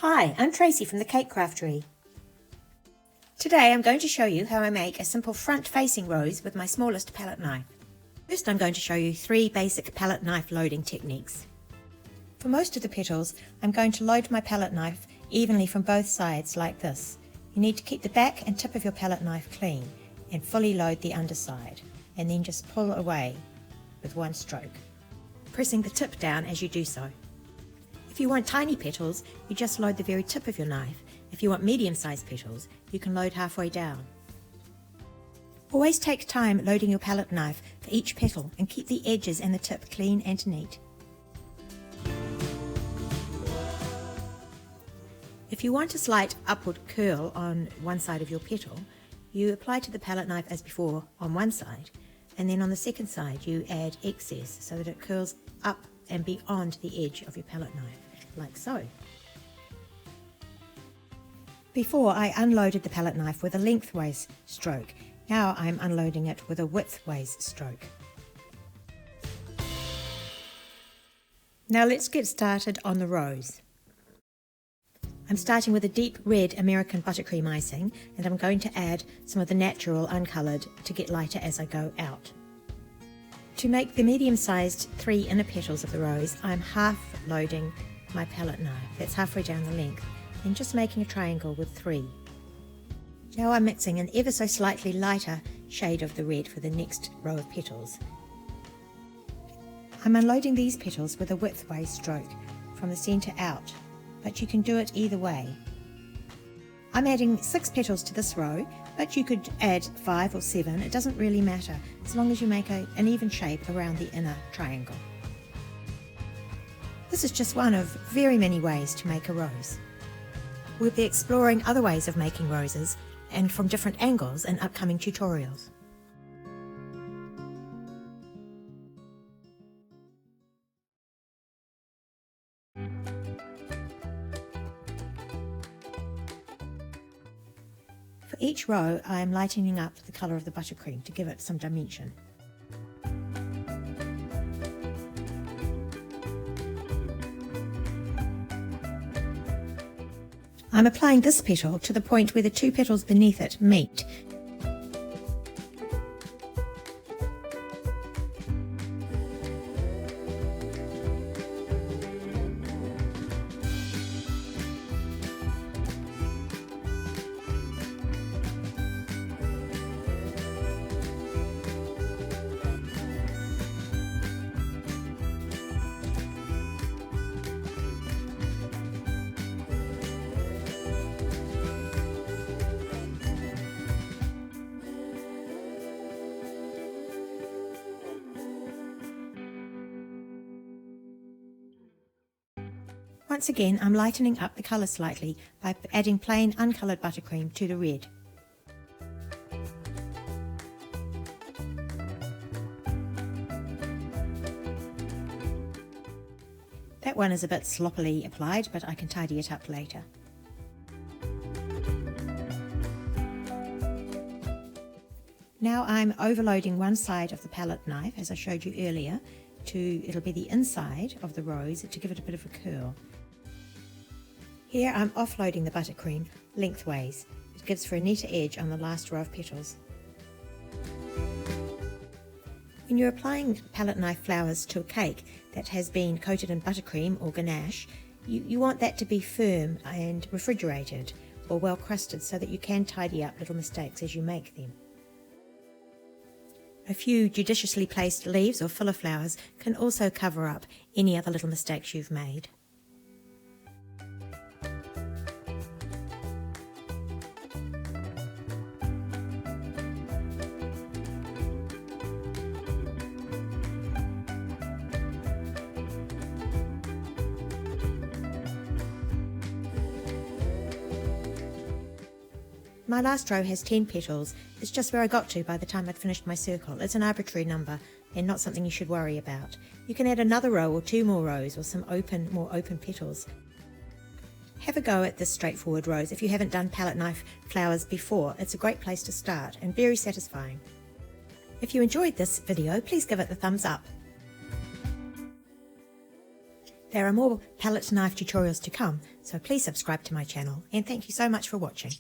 Hi, I'm Tracy from the Cake Craftery. Today I'm going to show you how I make a simple front-facing rose with my smallest palette knife. First I'm going to show you 3 basic palette knife loading techniques. For most of the petals, I'm going to load my palette knife evenly from both sides like this. You need to keep the back and tip of your palette knife clean and fully load the underside, and then just pull away with one stroke, pressing the tip down as you do so. If you want tiny petals, you just load the very tip of your knife. If you want medium-sized petals, you can load halfway down. Always take time loading your palette knife for each petal and keep the edges and the tip clean and neat. If you want a slight upward curl on one side of your petal, you apply to the palette knife as before on one side, and then on the second side you add excess so that it curls up and beyond the edge of your palette knife, like so. Before I unloaded the palette knife with a lengthways stroke. Now I'm unloading it with a widthways stroke. Now let's get started on the rose. I'm starting with a deep red American buttercream icing, and I'm going to add some of the natural uncoloured to get lighter as I go out. To make the medium-sized 3 inner petals of the rose, I'm half loading my palette knife, that's halfway down the length, and just making a triangle with 3. Now I'm mixing an ever so slightly lighter shade of the red for the next row of petals. I'm unloading these petals with a widthways stroke from the centre out, but you can do it either way. I'm adding 6 petals to this row, but you could add 5 or 7, it doesn't really matter, as long as you make an even shape around the inner triangle. This is just one of very many ways to make a rose. We'll be exploring other ways of making roses and from different angles in upcoming tutorials. For each row, I am lightening up the colour of the buttercream to give it some dimension. I'm applying this petal to the point where the 2 petals beneath it meet. Once again, I'm lightening up the colour slightly by adding plain uncoloured buttercream to the red. That one is a bit sloppily applied, but I can tidy it up later. Now I'm overloading one side of the palette knife, as I showed you earlier, it'll be the inside of the rose to give it a bit of a curl. Here I'm offloading the buttercream lengthways. It gives for a neater edge on the last row of petals. When you're applying palette knife flowers to a cake that has been coated in buttercream or ganache, you want that to be firm and refrigerated or well crusted so that you can tidy up little mistakes as you make them. A few judiciously placed leaves or filler flowers can also cover up any other little mistakes you've made. My last row has 10 petals. It's just where I got to by the time I'd finished my circle. It's an arbitrary number and not something you should worry about. You can add another row or 2 more rows or some more open petals. Have a go at this straightforward rose if you haven't done palette knife flowers before. It's a great place to start and very satisfying. If you enjoyed this video, please give it the thumbs up. There are more palette knife tutorials to come, so please subscribe to my channel, and thank you so much for watching.